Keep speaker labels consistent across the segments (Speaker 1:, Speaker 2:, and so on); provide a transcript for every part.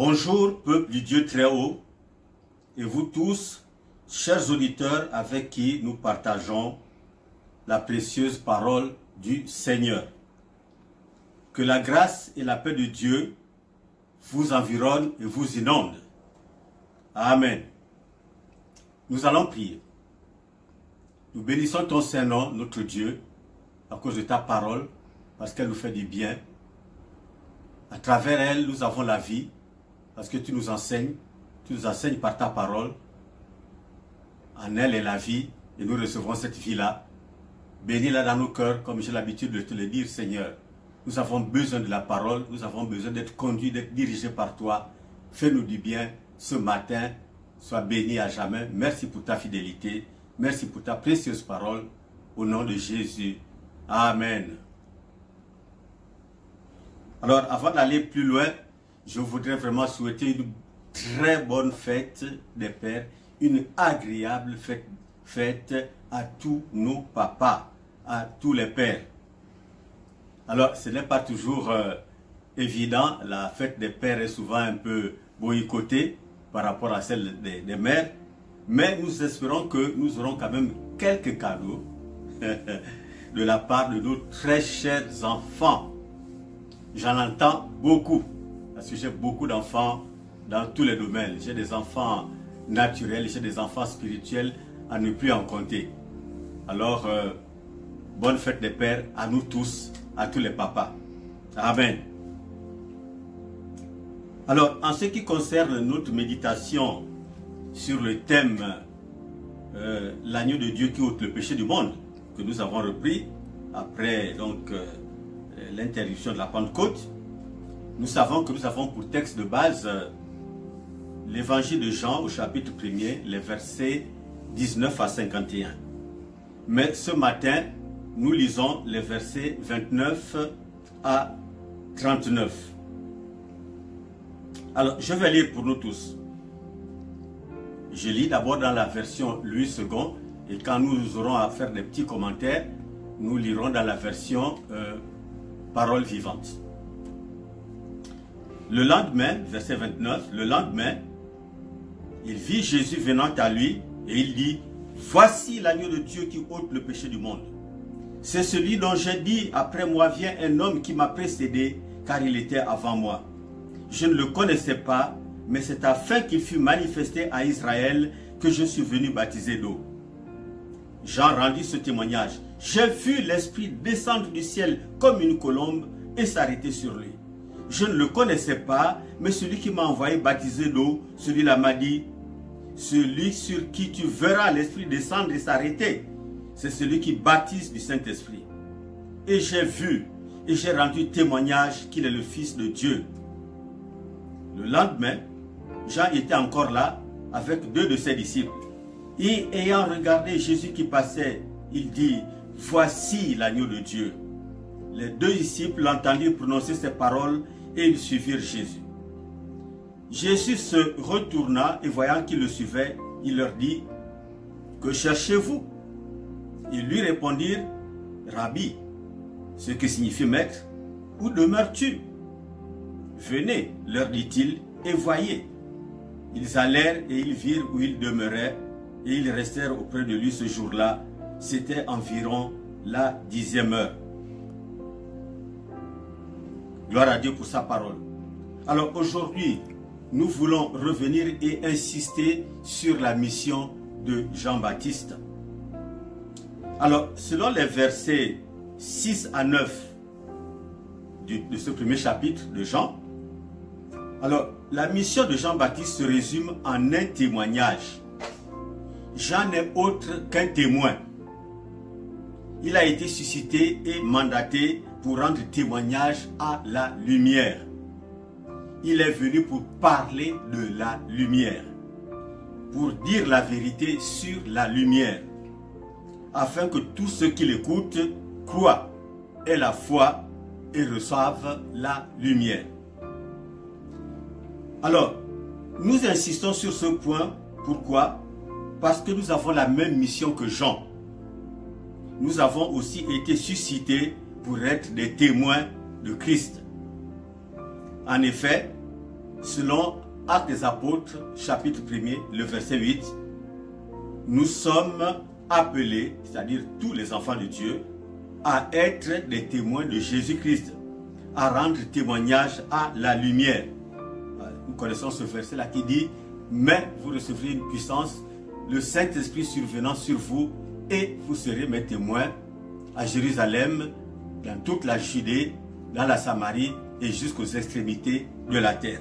Speaker 1: Bonjour, peuple du Dieu très haut, et vous tous, chers auditeurs avec qui nous partageons la précieuse parole du Seigneur. Que la grâce et la paix de Dieu vous environnent et vous inondent. Amen. Nous allons prier. Nous bénissons ton Saint-Nom, notre Dieu, à cause de ta parole, parce qu'elle nous fait du bien. À travers elle, nous avons la vie, parce que tu nous enseignes par ta parole. En elle est la vie, et nous recevrons cette vie-là. Bénis-la dans nos cœurs, comme j'ai l'habitude de te le dire, Seigneur. Nous avons besoin de la parole, nous avons besoin d'être conduits, d'être dirigés par toi. Fais-nous du bien ce matin, sois béni à jamais. Merci pour ta fidélité, merci pour ta précieuse parole, au nom de Jésus. Amen. Alors, avant d'aller plus loin, je voudrais vraiment souhaiter une très bonne fête des pères, une agréable fête à tous nos papas, à tous les pères. Alors, ce n'est pas toujours évident, la fête des pères est souvent un peu boycottée par rapport à celle des mères, mais nous espérons que nous aurons quand même quelques cadeaux de la part de nos très chers enfants. J'en entends beaucoup, parce que j'ai beaucoup d'enfants dans tous les domaines. J'ai des enfants naturels, j'ai des enfants spirituels à ne plus en compter. Alors, bonne fête des pères à nous tous, à tous les papas. Amen. Alors, en ce qui concerne notre méditation sur le thème l'agneau de Dieu qui ôte le péché du monde, que nous avons repris après donc l'interruption de la Pentecôte, nous savons que nous avons pour texte de base l'évangile de Jean au chapitre 1er, les versets 19 à 51. Mais ce matin, nous lisons les versets 29 à 39. Alors, je vais lire pour nous tous. Je lis d'abord dans la version Louis II, et quand nous aurons à faire des petits commentaires, nous lirons dans la version Parole vivante. Le lendemain, verset 29, le lendemain, il vit Jésus venant à lui et il dit, « Voici l'agneau de Dieu qui ôte le péché du monde. C'est celui dont j'ai dit, après moi vient un homme qui m'a précédé, car il était avant moi. Je ne le connaissais pas, mais c'est afin qu'il fût manifesté à Israël que je suis venu baptiser d'eau. » Jean rendit ce témoignage. « J'ai vu l'Esprit descendre du ciel comme une colombe et s'arrêter sur lui. Je ne le connaissais pas, mais celui qui m'a envoyé baptiser d'eau, celui-là m'a dit, « Celui sur qui tu verras l'Esprit descendre et s'arrêter, c'est celui qui baptise du Saint-Esprit. » Et j'ai vu et j'ai rendu témoignage qu'il est le Fils de Dieu. Le lendemain, Jean était encore là avec 2 de ses disciples. Et ayant regardé Jésus qui passait, il dit, « Voici l'agneau de Dieu. » Les 2 disciples l'entendirent prononcer ces paroles et ils suivirent Jésus. Jésus se retourna et voyant qu'ils le suivaient, il leur dit, « Que cherchez-vous » Ils lui répondirent, « Rabbi », ce qui signifie maître, « Où demeures-tu » ? « Venez, leur dit-il, et voyez. » Ils allèrent et ils virent où il demeurait, et ils restèrent auprès de lui ce jour-là. C'était environ la 10e heure. Gloire à Dieu pour sa parole. Alors aujourd'hui, nous voulons revenir et insister sur la mission de Jean-Baptiste. Alors, selon les versets 6 à 9 de ce premier chapitre de Jean, alors, la mission de Jean-Baptiste se résume en un témoignage. Jean n'est autre qu'un témoin. Il a été suscité et mandaté pour rendre témoignage à la lumière. Il est venu pour parler de la lumière, pour dire la vérité sur la lumière, afin que tous ceux qui l'écoutent croient, aient la foi et reçoivent la lumière. Alors, nous insistons sur ce point. Pourquoi? Parce que nous avons la même mission que Jean. Nous avons aussi été suscités pour être des témoins de Christ. En effet, selon Actes des Apôtres, chapitre 1er, le verset 8, nous sommes appelés, c'est-à-dire tous les enfants de Dieu, à être des témoins de Jésus-Christ, à rendre témoignage à la lumière. Nous connaissons ce verset-là qui dit « Mais vous recevrez une puissance, le Saint-Esprit survenant sur vous, et vous serez mes témoins à Jérusalem, dans toute la Judée, dans la Samarie et jusqu'aux extrémités de la terre. »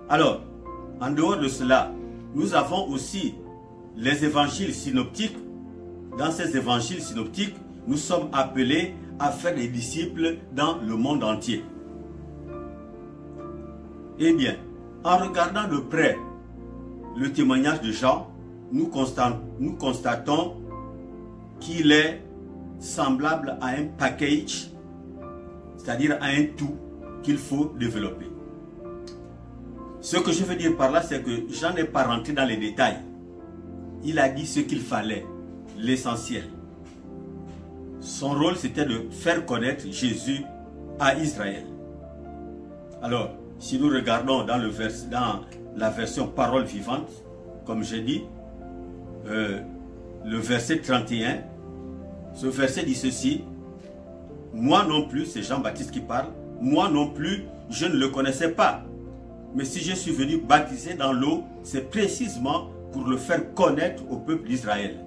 Speaker 1: Alors, en dehors de cela, nous avons aussi les évangiles synoptiques. Dans ces évangiles synoptiques, nous sommes appelés à faire des disciples dans le monde entier. Eh bien, en regardant de près le témoignage de Jean, nous constatons qu'il est semblable à un package, c'est-à-dire à un tout qu'il faut développer. Ce que je veux dire par là, c'est que Jean n'est pas rentré dans les détails. Il a dit ce qu'il fallait, l'essentiel. Son rôle, c'était de faire connaître Jésus à Israël. Alors, si nous regardons dans la version parole vivante, comme j'ai dit, le verset 31, ce verset dit ceci: moi non plus, c'est Jean-Baptiste qui parle, moi non plus, je ne le connaissais pas. Mais si je suis venu baptiser dans l'eau, c'est précisément pour le faire connaître au peuple d'Israël.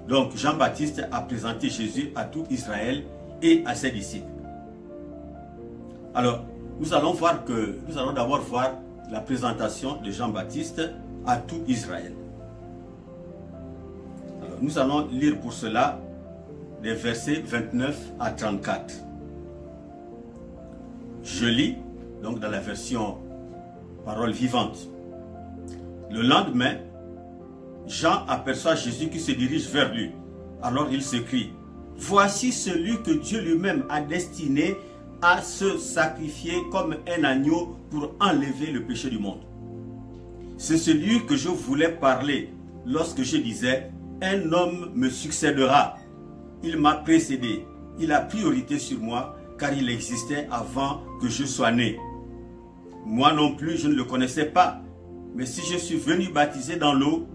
Speaker 1: Donc Jean-Baptiste a présenté Jésus à tout Israël et à ses disciples. Alors, nous allons d'abord voir la présentation de Jean-Baptiste à tout Israël. Alors, nous allons lire pour cela les versets 29 à 34. Je lis donc dans la version parole vivante. Le lendemain, Jean aperçoit Jésus qui se dirige vers lui. Alors il s'écrie: voici celui que Dieu lui-même a destiné à se sacrifier comme un agneau pour enlever le péché du monde. C'est celui que je voulais parler lorsque je disais: un homme me succédera. Il m'a précédé, il a priorité sur moi, car il existait avant que je sois né. Moi non plus, je ne le connaissais pas, mais si je suis venu baptiser dans l'eau,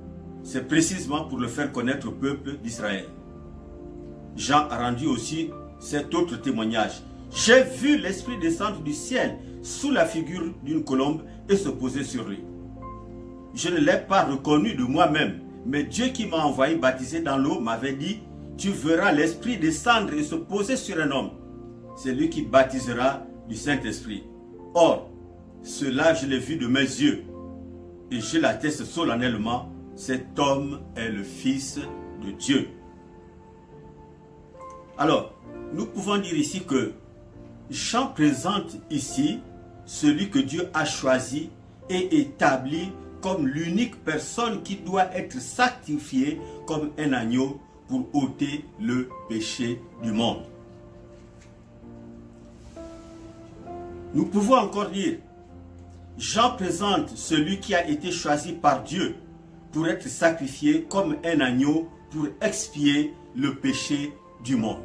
Speaker 1: c'est précisément pour le faire connaître au peuple d'Israël. Jean a rendu aussi cet autre témoignage. J'ai vu l'Esprit descendre du ciel sous la figure d'une colombe et se poser sur lui. Je ne l'ai pas reconnu de moi-même, mais Dieu qui m'a envoyé baptiser dans l'eau m'avait dit: tu verras l'Esprit descendre et se poser sur un homme. C'est lui qui baptisera du Saint-Esprit. Or, cela je l'ai vu de mes yeux, et je l'atteste solennellement, cet homme est le Fils de Dieu. Alors, nous pouvons dire ici que Jean présente ici celui que Dieu a choisi et établi comme l'unique personne qui doit être sacrifiée comme un agneau pour ôter le péché du monde. Nous pouvons encore dire, Jean présente celui qui a été choisi par Dieu pour être sacrifié comme un agneau pour expier le péché du monde.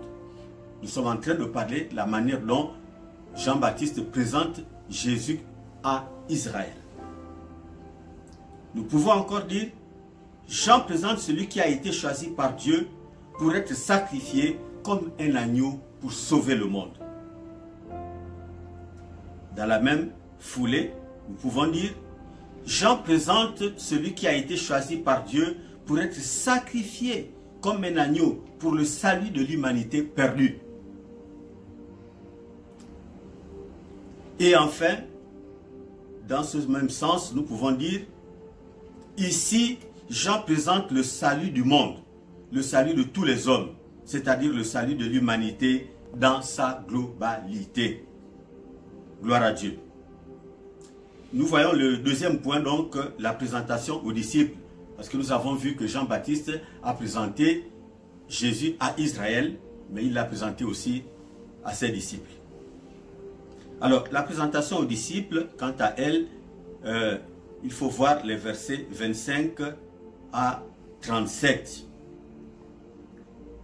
Speaker 1: Nous sommes en train de parler de la manière dont Jean-Baptiste présente Jésus à Israël. Nous pouvons encore dire, Jean présente celui qui a été choisi par Dieu pour être sacrifié comme un agneau pour sauver le monde. Dans la même foulée, nous pouvons dire, Jean présente celui qui a été choisi par Dieu pour être sacrifié comme un agneau pour le salut de l'humanité perdue. Et enfin, dans ce même sens, nous pouvons dire, ici, Jean présente le salut du monde, le salut de tous les hommes, c'est-à-dire le salut de l'humanité dans sa globalité. Gloire à Dieu. Nous voyons le deuxième point, donc, la présentation aux disciples. Parce que nous avons vu que Jean-Baptiste a présenté Jésus à Israël, mais il l'a présenté aussi à ses disciples. Alors, la présentation aux disciples, quant à elle, il faut voir les versets 25 à 37.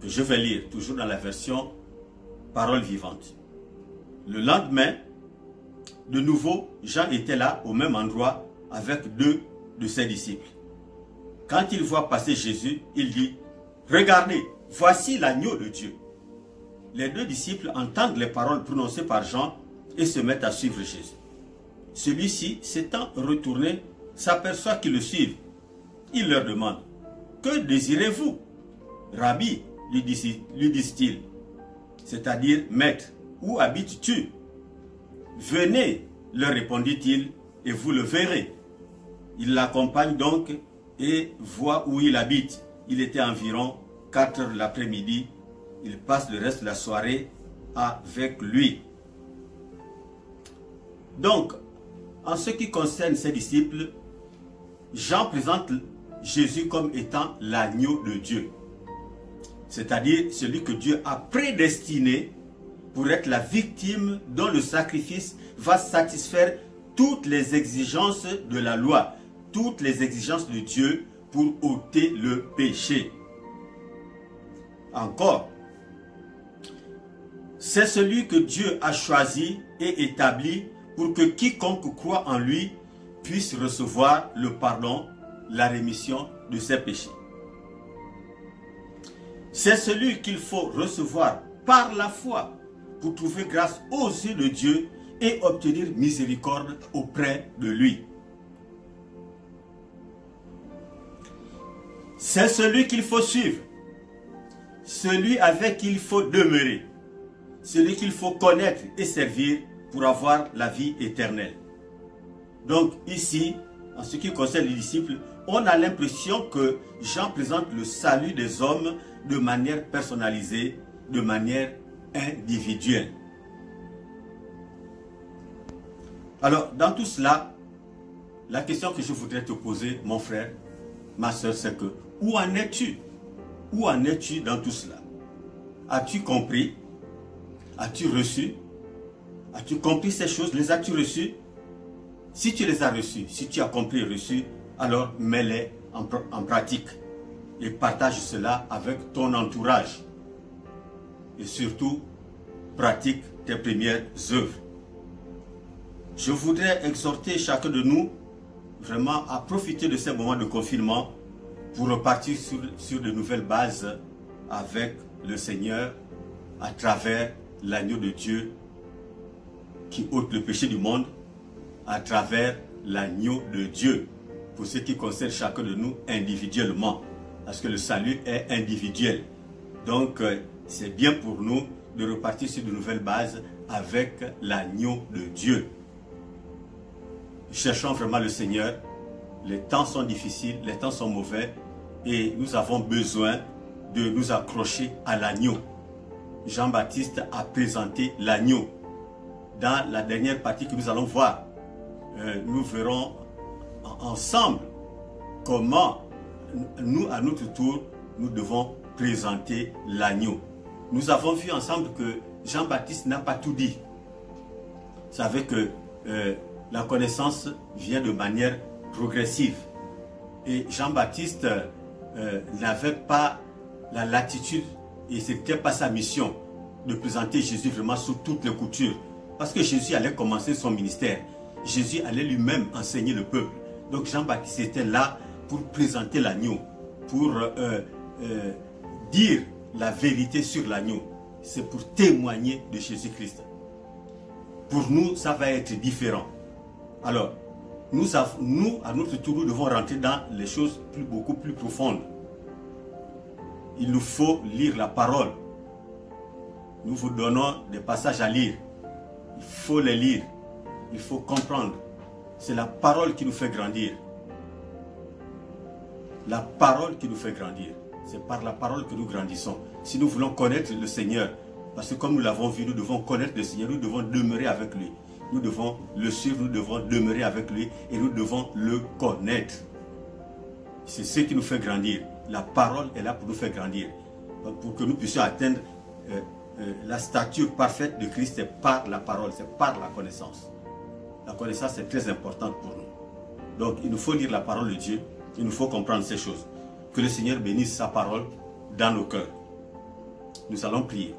Speaker 1: Je vais lire, toujours dans la version parole vivante. Le lendemain, De nouveau, Jean était là, au même endroit, avec 2 de ses disciples. Quand il voit passer Jésus, il dit, « Regardez, voici l'agneau de Dieu. » Les 2 disciples entendent les paroles prononcées par Jean et se mettent à suivre Jésus. Celui-ci, s'étant retourné, s'aperçoit qu'ils le suivent. Il leur demande, « Que désirez-vous? » « Rabbi, lui disent-ils, c'est-à-dire, « Maître, où habites-tu? » « Venez, leur répondit-il, et vous le verrez. » Il l'accompagne donc et voit où il habite. Il était environ 4 heures de l'après-midi. Il passe le reste de la soirée avec lui. Donc, en ce qui concerne ses disciples, Jean présente Jésus comme étant l'agneau de Dieu. C'est-à-dire celui que Dieu a prédestiné pour être la victime dont le sacrifice va satisfaire toutes les exigences de la loi, toutes les exigences de Dieu pour ôter le péché. Encore, c'est celui que Dieu a choisi et établi pour que quiconque croit en lui puisse recevoir le pardon, la rémission de ses péchés. C'est celui qu'il faut recevoir par la foi pour trouver grâce aux yeux de Dieu et obtenir miséricorde auprès de lui. C'est celui qu'il faut suivre, celui avec qui il faut demeurer, celui qu'il faut connaître et servir pour avoir la vie éternelle. Donc ici, en ce qui concerne les disciples, on a l'impression que Jean présente le salut des hommes de manière personnalisée, de manière individuelle. Alors, dans tout cela, la question que je voudrais te poser, mon frère, ma soeur, c'est que, où en es-tu? Où en es-tu dans tout cela? As-tu compris? As-tu reçu? As-tu compris ces choses? Les as-tu reçues? Si tu les as reçues, si tu as compris et reçu, alors mets-les en pratique et partage cela avec ton entourage. Et surtout, pratique tes premières œuvres. Je voudrais exhorter chacun de nous vraiment à profiter de ces moments de confinement pour repartir sur de nouvelles bases avec le Seigneur à travers l'agneau de Dieu qui ôte le péché du monde, à travers l'agneau de Dieu, pour ce qui concerne chacun de nous individuellement, parce que le salut est individuel. Donc, c'est bien pour nous de repartir sur de nouvelles bases avec l'agneau de Dieu. Cherchons vraiment le Seigneur. Les temps sont difficiles, les temps sont mauvais et nous avons besoin de nous accrocher à l'agneau. Jean-Baptiste a présenté l'agneau. Dans la dernière partie que nous allons voir, nous verrons ensemble comment nous, à notre tour, nous devons présenter l'agneau. Nous avons vu ensemble que Jean-Baptiste n'a pas tout dit. Vous savez que la connaissance vient de manière progressive. Et Jean-Baptiste n'avait pas la latitude et ce n'était pas sa mission de présenter Jésus vraiment sous toutes les coutures. Parce que Jésus allait commencer son ministère. Jésus allait lui-même enseigner le peuple. Donc Jean-Baptiste était là pour présenter l'agneau, pour dire la vérité sur l'agneau. C'est pour témoigner de Jésus-Christ. Pour nous, ça va être différent. Alors, nous, à notre tour, nous devons rentrer dans les choses beaucoup plus profondes. Il nous faut lire la parole. Nous vous donnons des passages à lire. Il faut les lire. Il faut comprendre. C'est la parole qui nous fait grandir. La parole qui nous fait grandir. C'est par la parole que nous grandissons. Si nous voulons connaître le Seigneur, parce que comme nous l'avons vu, nous devons connaître le Seigneur, nous devons demeurer avec lui. Nous devons le suivre, nous devons demeurer avec lui et nous devons le connaître. C'est ce qui nous fait grandir. La parole est là pour nous faire grandir. Pour que nous puissions atteindre la stature parfaite de Christ, c'est par la parole, c'est par la connaissance. La connaissance est très importante pour nous. Donc il nous faut lire la parole de Dieu, il nous faut comprendre ces choses. Que le Seigneur bénisse sa parole dans nos cœurs. Nous allons prier.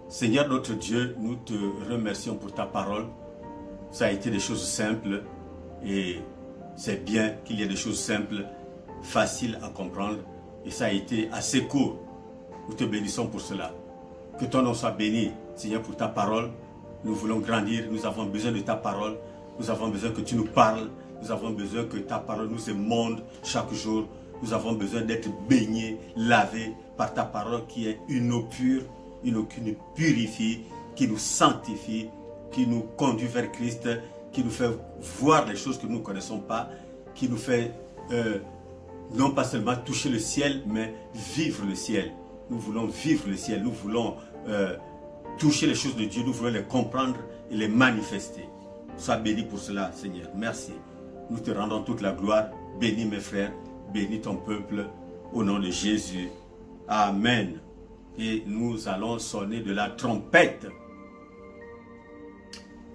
Speaker 1: Seigneur notre Dieu, nous te remercions pour ta parole. Ça a été des choses simples et c'est bien qu'il y ait des choses simples, faciles à comprendre et ça a été assez court. Nous te bénissons pour cela. Que ton nom soit béni, Seigneur, pour ta parole. Nous voulons grandir, nous avons besoin de ta parole. Nous avons besoin que tu nous parles. Nous avons besoin que ta parole nous émonde chaque jour. Nous avons besoin d'être baignés, lavés par ta parole qui est une eau pure, une eau qui nous purifie, qui nous sanctifie, qui nous conduit vers Christ, qui nous fait voir les choses que nous ne connaissons pas, qui nous fait non pas seulement toucher le ciel, mais vivre le ciel. Nous voulons vivre le ciel, nous voulons toucher les choses de Dieu, nous voulons les comprendre et les manifester. Sois béni pour cela, Seigneur. Merci. Nous te rendons toute la gloire. Bénis mes frères, bénis ton peuple, au nom de Jésus. Amen. Et nous allons sonner de la trompette.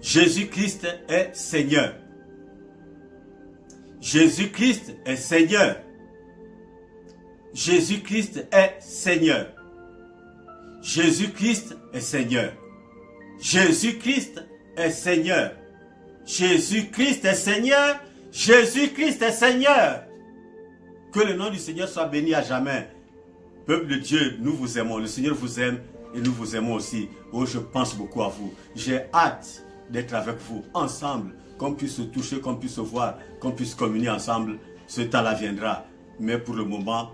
Speaker 1: Jésus-Christ est Seigneur. Jésus-Christ est Seigneur. Jésus-Christ est Seigneur. Jésus-Christ est Seigneur. Jésus-Christ est Seigneur. Jésus-Christ est Seigneur. Jésus-Christ est Seigneur. Que le nom du Seigneur soit béni à jamais. Peuple de Dieu, nous vous aimons. Le Seigneur vous aime et nous vous aimons aussi. Oh, je pense beaucoup à vous. J'ai hâte d'être avec vous ensemble, qu'on puisse se toucher, qu'on puisse se voir, qu'on puisse communier ensemble. Ce temps-là viendra. Mais pour le moment,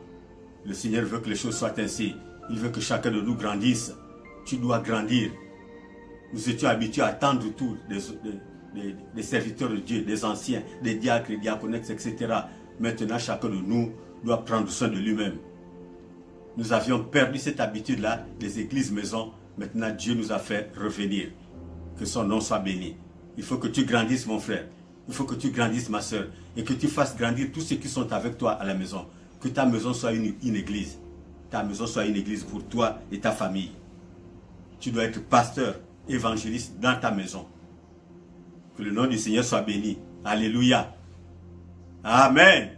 Speaker 1: le Seigneur veut que les choses soient ainsi. Il veut que chacun de nous grandisse. Tu dois grandir. Nous étions habitués à attendre tout des serviteurs de Dieu, des anciens, des diacres, des diaconesses, etc. Maintenant, chacun de nous doit prendre soin de lui-même. Nous avions perdu cette habitude-là des églises maisons. Maintenant, Dieu nous a fait revenir. Que son nom soit béni. Il faut que tu grandisses, mon frère. Il faut que tu grandisses, ma soeur. Et que tu fasses grandir tous ceux qui sont avec toi à la maison. Que ta maison soit une église. Ta maison soit une église pour toi et ta famille. Tu dois être pasteur, évangéliste dans ta maison. Que le nom du Seigneur soit béni. Alléluia. Amen.